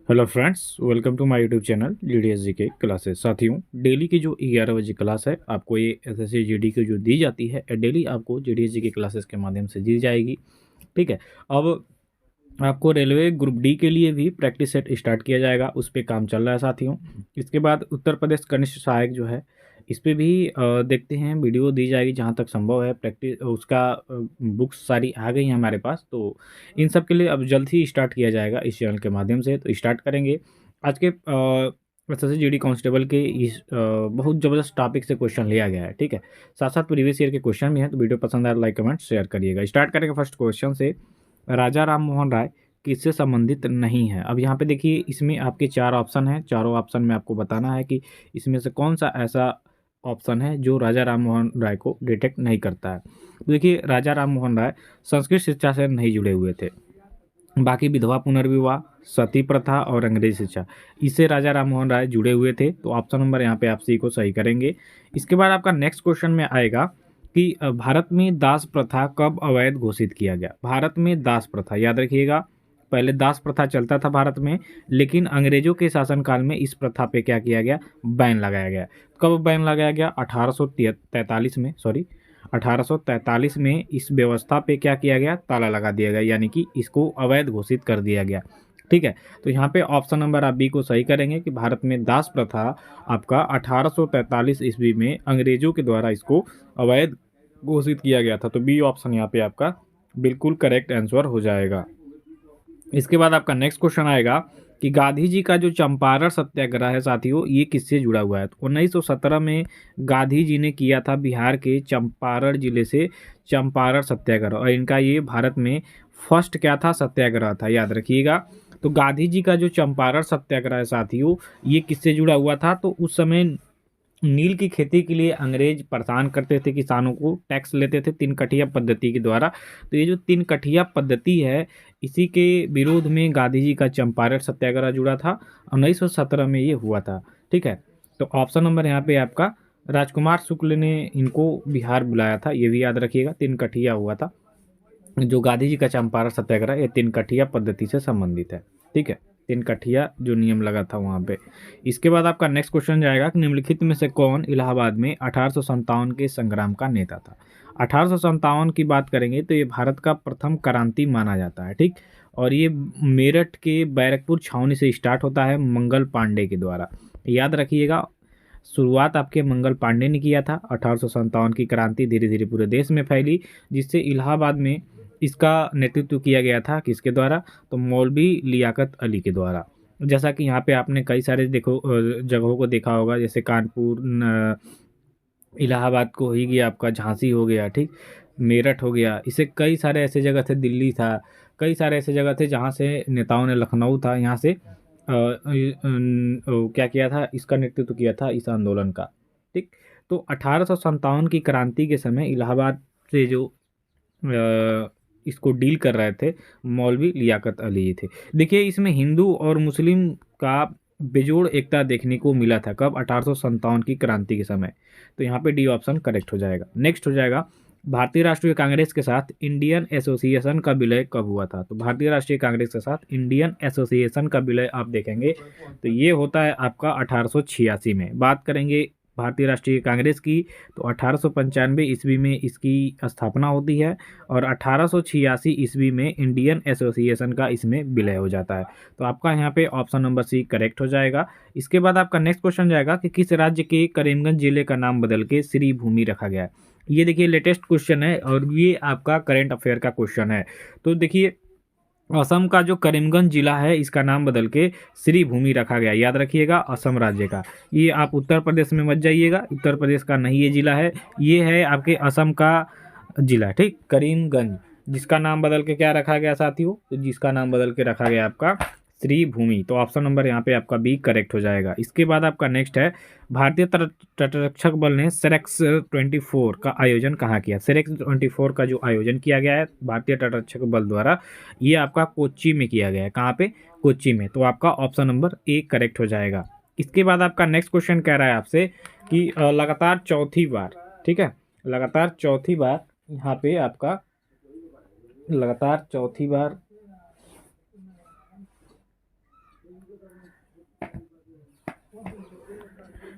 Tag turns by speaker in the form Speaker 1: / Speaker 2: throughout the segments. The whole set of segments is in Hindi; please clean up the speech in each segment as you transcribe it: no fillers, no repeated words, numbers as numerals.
Speaker 1: Hello friends, welcome to my YouTube channel GDS G K classes. साथियों, डेली की जो 11 बजे क्लास है आपको ये एसएससी जीडी की जो दी जाती है डेली आपको जीडीएस जी के क्लासेस के माध्यम से दी जाएगी। ठीक है। अब आपको रेलवे ग्रुप डी के लिए भी प्रैक्टिस सेट स्टार्ट किया जाएगा, उस पर काम चल रहा है साथियों। इसके बाद उत्तर प्रदेश कनिष्ठ सहायक जो है इस पे भी देखते हैं, वीडियो दी जाएगी जहाँ तक संभव है। प्रैक्टिस उसका बुक्स सारी आ गई हैं हमारे पास, तो इन सब के लिए अब जल्द ही स्टार्ट किया जाएगा इस चैनल के माध्यम से। तो स्टार्ट करेंगे आज के एसएससी जीडी कांस्टेबल के इस बहुत ज़बरदस्त टॉपिक से क्वेश्चन लिया गया है। ठीक है, साथ साथ प्रीवियस ईयर के क्वेश्चन भी हैं, तो वीडियो पसंद आए लाइक कमेंट शेयर करिएगा। स्टार्ट करेंगे फर्स्ट क्वेश्चन से। राजा राम मोहन राय किससे संबंधित नहीं है? अब यहाँ पे देखिए, इसमें आपके चार ऑप्शन हैं, चारों ऑप्शन में आपको बताना है कि इसमें से कौन सा ऐसा ऑप्शन है जो राजा राम मोहन राय को डिटेक्ट नहीं करता है। तो देखिए, राजा राम मोहन राय संस्कृत शिक्षा से नहीं जुड़े हुए थे। बाकी विधवा पुनर्विवाह, सती प्रथा और अंग्रेजी शिक्षा, इससे राजा राम मोहन राय जुड़े हुए थे। तो ऑप्शन नंबर यहाँ पे आप सी को सही करेंगे। इसके बाद आपका नेक्स्ट क्वेश्चन में आएगा कि भारत में दास प्रथा कब अवैध घोषित किया गया? भारत में दास प्रथा, याद रखिएगा, पहले दास प्रथा चलता था भारत में, लेकिन अंग्रेजों के शासनकाल में इस प्रथा पे क्या किया गया? बैन लगाया गया। कब बैन लगाया गया? 1843 में, सॉरी 1843 में इस व्यवस्था पे क्या किया गया? ताला लगा दिया गया, यानी कि इसको अवैध घोषित कर दिया गया। ठीक है, तो यहाँ पे ऑप्शन नंबर आप बी को सही करेंगे कि भारत में दास प्रथा आपका 1843 ईस्वी में अंग्रेजों के द्वारा इसको अवैध घोषित किया गया था। तो बी ऑप्शन यहाँ पे आपका बिल्कुल करेक्ट आंसर हो जाएगा। इसके बाद आपका नेक्स्ट क्वेश्चन आएगा कि गांधी जी का जो चंपारण सत्याग्रह है साथियों, ये किससे जुड़ा हुआ है? तो 1917 में गांधी जी ने किया था बिहार के चंपारण जिले से चंपारण सत्याग्रह, और इनका ये भारत में फर्स्ट क्या था? सत्याग्रह था, याद रखिएगा। तो गांधी जी का जो चंपारण सत्याग्रह है साथियों, ये किससे जुड़ा हुआ था? तो उस समय नील की खेती के लिए अंग्रेज परेशान करते थे, किसानों को टैक्स लेते थे तीन कठिया पद्धति के द्वारा। तो ये जो तीन कठिया पद्धति है, इसी के विरोध में गांधी जी का चंपारण सत्याग्रह जुड़ा था। 1917 में ये हुआ था। ठीक है, तो ऑप्शन नंबर यहाँ पे आपका राजकुमार शुक्ल ने इनको बिहार बुलाया था, ये भी याद रखिएगा। तीन कठिया हुआ था जो गांधी जी का चंपारण सत्याग्रह, ये तीन कठिया पद्धति से संबंधित है। ठीक है, तीन कठिया जो नियम लगा था वहाँ पे। इसके बाद आपका नेक्स्ट क्वेश्चन जाएगा कि निम्नलिखित में से कौन इलाहाबाद में 1857 के संग्राम का नेता था? 1857 की बात करेंगे तो ये भारत का प्रथम क्रांति माना जाता है। ठीक, और ये मेरठ के बैरकपुर छावनी से स्टार्ट होता है मंगल पांडे के द्वारा, याद रखिएगा। शुरुआत आपके मंगल पांडे ने किया था। 1857 की क्रांति धीरे धीरे पूरे देश में फैली, जिससे इलाहाबाद में इसका नेतृत्व किया गया था किसके द्वारा? तो मौलवी लियाकत अली के द्वारा। जैसा कि यहाँ पे आपने कई सारे देखो जगहों को देखा होगा, जैसे कानपुर, इलाहाबाद को ही गया, आपका झांसी हो गया, ठीक, मेरठ हो गया, इसे कई सारे ऐसे जगह थे, दिल्ली था, कई सारे ऐसे जगह थे जहाँ से नेताओं ने, लखनऊ था, यहाँ से क्या किया था? इसका नेतृत्व किया था इस आंदोलन का। ठीक, तो 1857 की क्रांति के समय इलाहाबाद से जो इसको डील कर रहे थे मौलवी लियाकत अली जी थे। देखिए, इसमें हिंदू और मुस्लिम का बेजोड़ एकता देखने को मिला था। कब? 1857 की क्रांति के समय। तो यहाँ पे डी ऑप्शन करेक्ट हो जाएगा। नेक्स्ट हो जाएगा, भारतीय राष्ट्रीय कांग्रेस के साथ इंडियन एसोसिएशन का विलय कब हुआ था? तो भारतीय राष्ट्रीय कांग्रेस के साथ इंडियन एसोसिएशन का विलय आप देखेंगे तो ये होता है आपका 1886 में। बात करेंगे भारतीय राष्ट्रीय कांग्रेस की, तो 1895 ईस्वी में इसकी स्थापना होती है, और 1886 ईस्वी में इंडियन एसोसिएशन का इसमें विलय हो जाता है। तो आपका यहाँ पे ऑप्शन नंबर सी करेक्ट हो जाएगा। इसके बाद आपका नेक्स्ट क्वेश्चन जाएगा कि किस राज्य के करीमगंज जिले का नाम बदल के श्री भूमि रखा गया है? ये देखिए लेटेस्ट क्वेश्चन है, और ये आपका करेंट अफेयर का क्वेश्चन है। तो देखिए, असम का जो करीमगंज जिला है, इसका नाम बदल के श्री भूमि रखा गया, याद रखिएगा, असम राज्य का। ये आप उत्तर प्रदेश में मत जाइएगा, उत्तर प्रदेश का नहीं ये जिला है, ये है आपके असम का जिला। ठीक, करीमगंज, जिसका नाम बदल के क्या रखा गया साथियों? तो जिसका नाम बदल के रखा गया आपका श्री भूमि। तो ऑप्शन नंबर यहाँ पे आपका बी करेक्ट हो जाएगा। इसके बाद आपका नेक्स्ट है, भारतीय तटरक्षक बल ने सेरेक्स 24 का आयोजन कहाँ किया? सेरेक्स 24 का जो आयोजन किया गया है भारतीय तटरक्षक बल द्वारा, ये आपका कोच्चि में किया गया है। कहाँ पे? कोच्चि में। तो आपका ऑप्शन नंबर ए करेक्ट हो जाएगा। इसके बाद आपका नेक्स्ट क्वेश्चन कह रहा है आपसे कि लगातार चौथी बार, ठीक है, लगातार चौथी बार यहाँ पे आपका लगातार चौथी बार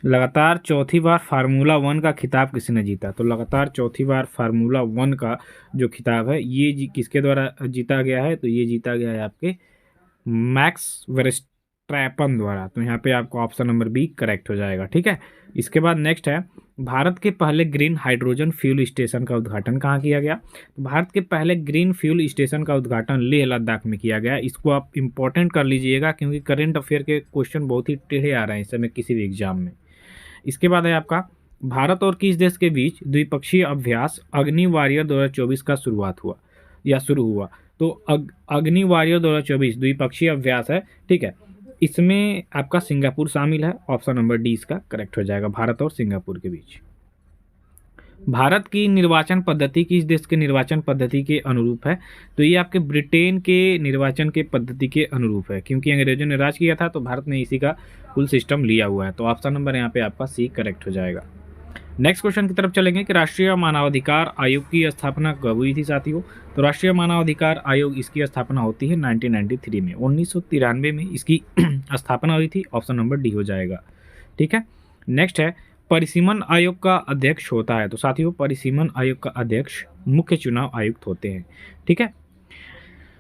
Speaker 1: लगातार चौथी बार फार्मूला वन का खिताब किसने जीता? तो लगातार चौथी बार फार्मूला वन का जो खिताब है ये किसके द्वारा जीता गया है? तो ये जीता गया है आपके मैक्स वर्स्टैपन द्वारा। तो यहाँ पे आपको ऑप्शन नंबर बी करेक्ट हो जाएगा। ठीक है, इसके बाद नेक्स्ट है, भारत के पहले ग्रीन हाइड्रोजन फ्यूल स्टेशन का उद्घाटन कहाँ किया गया? तो भारत के पहले ग्रीन फ्यूल स्टेशन का उद्घाटन लेह लद्दाख में किया गया। इसको आप इंपॉर्टेंट कर लीजिएगा क्योंकि करंट अफेयर के क्वेश्चन बहुत ही टेढ़े आ रहे हैं इस समय किसी भी एग्जाम में। इसके बाद है आपका, भारत और किस देश के बीच द्विपक्षीय अभ्यास अग्नि वॉरियर 2024 का शुरू हुआ? तो अग्नि वॉरियर 2024 द्विपक्षीय अभ्यास है। ठीक है, इसमें आपका सिंगापुर शामिल है। ऑप्शन नंबर डी इसका करेक्ट हो जाएगा, भारत और सिंगापुर के बीच। भारत की निर्वाचन पद्धति किस देश के निर्वाचन पद्धति के अनुरूप है? तो ये आपके ब्रिटेन के निर्वाचन के पद्धति के अनुरूप है, क्योंकि अंग्रेजों ने राज किया था तो भारत ने इसी का कुल सिस्टम लिया हुआ है। तो ऑप्शन नंबर यहाँ पे आपका सी करेक्ट हो जाएगा। नेक्स्ट क्वेश्चन की तरफ चलेंगे कि राष्ट्रीय मानवाधिकार आयोग की स्थापना कब हुई थी साथियों? तो राष्ट्रीय मानवाधिकार आयोग इसकी स्थापना होती है 1993 में, 1993 में इसकी स्थापना हुई थी। ऑप्शन नंबर डी हो जाएगा। ठीक है, नेक्स्ट है, परिसीमन आयोग का अध्यक्ष होता है? तो साथियों परिसीमन आयोग का अध्यक्ष मुख्य चुनाव आयुक्त होते हैं। ठीक है,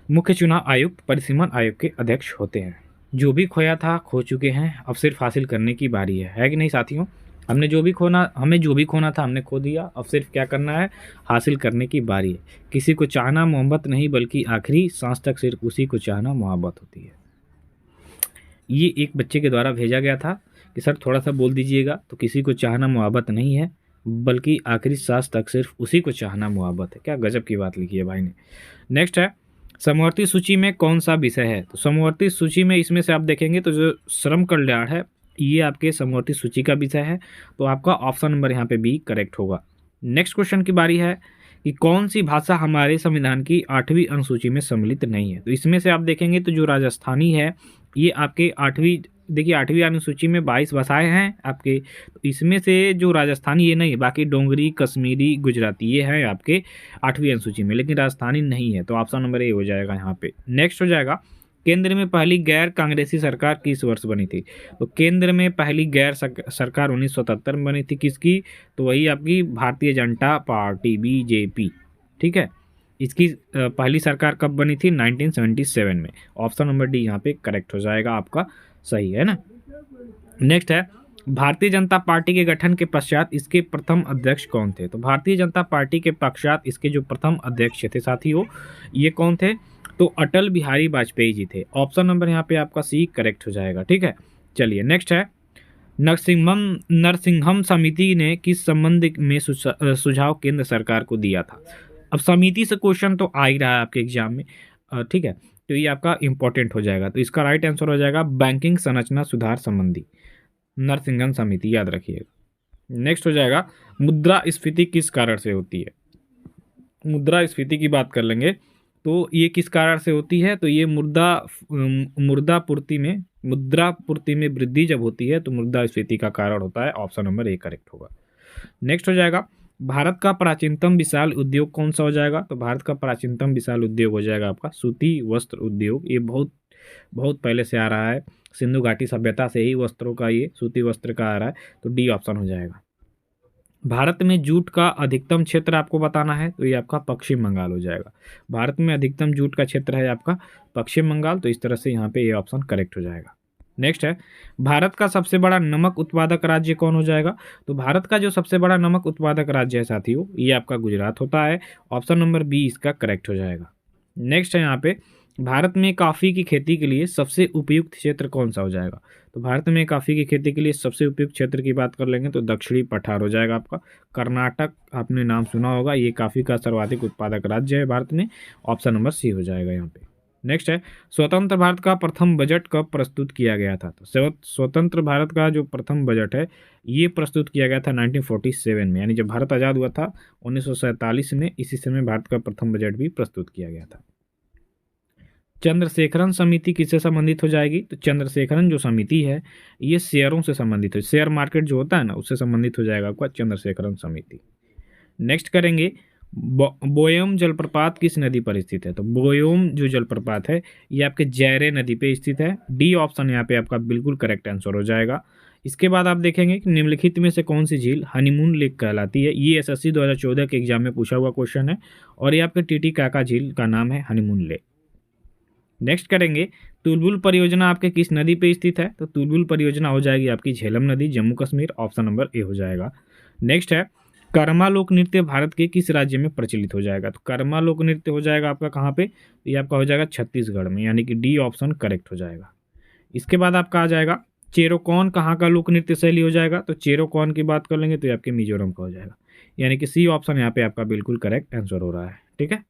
Speaker 1: मुख्य चुनाव आयुक्त परिसीमन आयोग के अध्यक्ष होते हैं। जो भी खोया था खो चुके हैं, अब सिर्फ हासिल करने की बारी है कि नहीं साथियों? हमें जो भी खोना था हमने खो दिया, अब सिर्फ क्या करना है, हासिल करने की बारी है। किसी को चाहना मोहब्बत नहीं बल्कि आखिरी सांस तक सिर्फ उसी को चाहना मोहब्बत होती है। ये एक बच्चे के द्वारा भेजा गया था कि सर थोड़ा सा बोल दीजिएगा। तो किसी को चाहना मोहब्बत नहीं है बल्कि आखिरी सांस तक सिर्फ उसी को चाहना मोहब्बत है। क्या गजब की बात लिखी है भाई ने। नेक्स्ट है, समवर्ती सूची में कौन सा विषय है? तो समवर्ती सूची में इसमें से आप देखेंगे तो जो श्रम कल्याण है ये आपके समवर्ती सूची का विषय है। तो आपका ऑप्शन नंबर यहाँ पे बी करेक्ट होगा। नेक्स्ट क्वेश्चन की बारी है कि कौन सी भाषा हमारे संविधान की 8वीं अनुसूची में सम्मिलित नहीं है? तो इसमें से आप देखेंगे तो जो राजस्थानी है ये आपके 8वीं अनुसूची में 22 भाषाएं हैं आपके। तो इसमें से जो राजस्थानी ये नहीं है, बाकी डोंगरी, कश्मीरी, गुजराती ये है आपके 8वीं अनुसूची में, लेकिन राजस्थानी नहीं है। तो ऑप्शन नंबर ए हो जाएगा यहाँ पे। नेक्स्ट हो जाएगा, केंद्र में पहली गैर कांग्रेसी सरकार किस वर्ष बनी थी? तो केंद्र में पहली गैर सरकार 1977 में बनी थी। किसकी? तो वही आपकी भारतीय जनता पार्टी बीजेपी। ठीक है, इसकी पहली सरकार कब बनी थी? 1977 में। ऑप्शन नंबर डी यहाँ पे करेक्ट हो जाएगा आपका, सही है ना। नेक्स्ट है, भारतीय जनता पार्टी के गठन के पश्चात इसके प्रथम अध्यक्ष कौन थे? तो भारतीय जनता पार्टी के पश्चात इसके जो प्रथम अध्यक्ष थे साथियों ये कौन थे? तो अटल बिहारी वाजपेयी जी थे। ऑप्शन नंबर यहाँ पे आपका सी करेक्ट हो जाएगा। ठीक है, चलिए नेक्स्ट है, नरसिंहम समिति ने किस संबंध में सुझाव केंद्र सरकार को दिया था? अब समिति से क्वेश्चन तो आ ही रहा है आपके एग्जाम में। ठीक है, तो ये आपका इंपॉर्टेंट हो जाएगा। तो इसका राइट आंसर हो जाएगा बैंकिंग संरचना सुधार संबंधी नरसिंहम समिति, याद रखिएगा। नेक्स्ट हो जाएगा, मुद्रास्फीति किस कारण से होती है? मुद्रास्फीति की बात कर लेंगे तो ये किस कारण से होती है? तो ये मुद्रापूर्ति में वृद्धि जब होती है तो मुद्रास्फीति का कारण होता है। ऑप्शन नंबर ए करेक्ट होगा। नेक्स्ट हो जाएगा, भारत का प्राचीनतम विशाल उद्योग कौन सा हो जाएगा? तो भारत का प्राचीनतम विशाल उद्योग हो जाएगा आपका सूती वस्त्र उद्योग। ये बहुत बहुत पहले से आ रहा है, सिंधु घाटी सभ्यता से ही वस्त्रों का ये सूती वस्त्र का आ रहा है। तो डी ऑप्शन हो जाएगा। भारत में जूट का अधिकतम क्षेत्र आपको बताना है तो ये आपका पश्चिम बंगाल हो जाएगा। भारत में अधिकतम जूट का क्षेत्र है आपका पश्चिम बंगाल। तो इस तरह से यहाँ पे ये ऑप्शन करेक्ट हो जाएगा। नेक्स्ट है, भारत का सबसे बड़ा नमक उत्पादक राज्य कौन हो जाएगा? तो भारत का जो सबसे बड़ा नमक उत्पादक राज्य है साथियों ये आपका गुजरात होता है। ऑप्शन नंबर बी इसका करेक्ट हो जाएगा। नेक्स्ट है यहाँ पे, भारत में कॉफ़ी की खेती के लिए सबसे उपयुक्त क्षेत्र कौन सा हो जाएगा? तो भारत में कॉफ़ी की खेती के लिए सबसे उपयुक्त क्षेत्र की बात कर लेंगे तो दक्षिणी पठार हो जाएगा आपका। कर्नाटक आपने नाम सुना होगा, ये कॉफ़ी का सर्वाधिक उत्पादक राज्य है भारत में। ऑप्शन नंबर सी हो जाएगा यहाँ पे। नेक्स्ट है, स्वतंत्र भारत का प्रथम बजट कब प्रस्तुत किया गया था? तो स्वतंत्र भारत का जो प्रथम बजट है ये प्रस्तुत किया गया था 1947 में, यानी जब भारत आज़ाद हुआ था 1947 में, इसी समय भारत का प्रथम बजट भी प्रस्तुत किया गया था। चंद्रशेखरन समिति किससे संबंधित हो जाएगी? तो चंद्रशेखरन जो समिति है ये शेयरों से संबंधित है, शेयर मार्केट जो होता है ना उससे संबंधित हो जाएगा आपका चंद्रशेखरन समिति। नेक्स्ट करेंगे, बोयम जलप्रपात किस नदी पर स्थित है? तो बोयम जो जलप्रपात है ये आपके जैरे नदी पे स्थित है। डी ऑप्शन यहाँ पे आपका बिल्कुल करेक्ट आंसर हो जाएगा। इसके बाद आप देखेंगे कि निम्नलिखित में से कौन सी झील हनीमून लेक कहलाती है। ये एसएससी 2014 के एग्जाम में पूछा हुआ क्वेश्चन है और ये आपके टीटीकाका झील का नाम है हनीमून लेक। नेक्स्ट करेंगे, तुलबुल परियोजना आपके किस नदी पे स्थित है? तो तुलबुल परियोजना हो जाएगी आपकी झेलम नदी, Jammu Kashmir, option number A हो जाएगा। नेक्स्ट है, कर्मा लोक नृत्य भारत के किस राज्य में प्रचलित हो जाएगा? तो कर्मा लोक नृत्य हो जाएगा आपका कहाँ पे? तो ये आपका हो जाएगा छत्तीसगढ़ में, यानी कि डी ऑप्शन करेक्ट हो जाएगा। इसके बाद आपका आ जाएगा चेरोकॉन कहाँ का लोक नृत्य शैली हो जाएगा? तो चेरोकॉन की बात कर लेंगे तो ये आपके मिजोरम का हो जाएगा, यानी कि सी ऑप्शन यहाँ पे आपका बिल्कुल करेक्ट आंसर हो रहा है। ठीक है,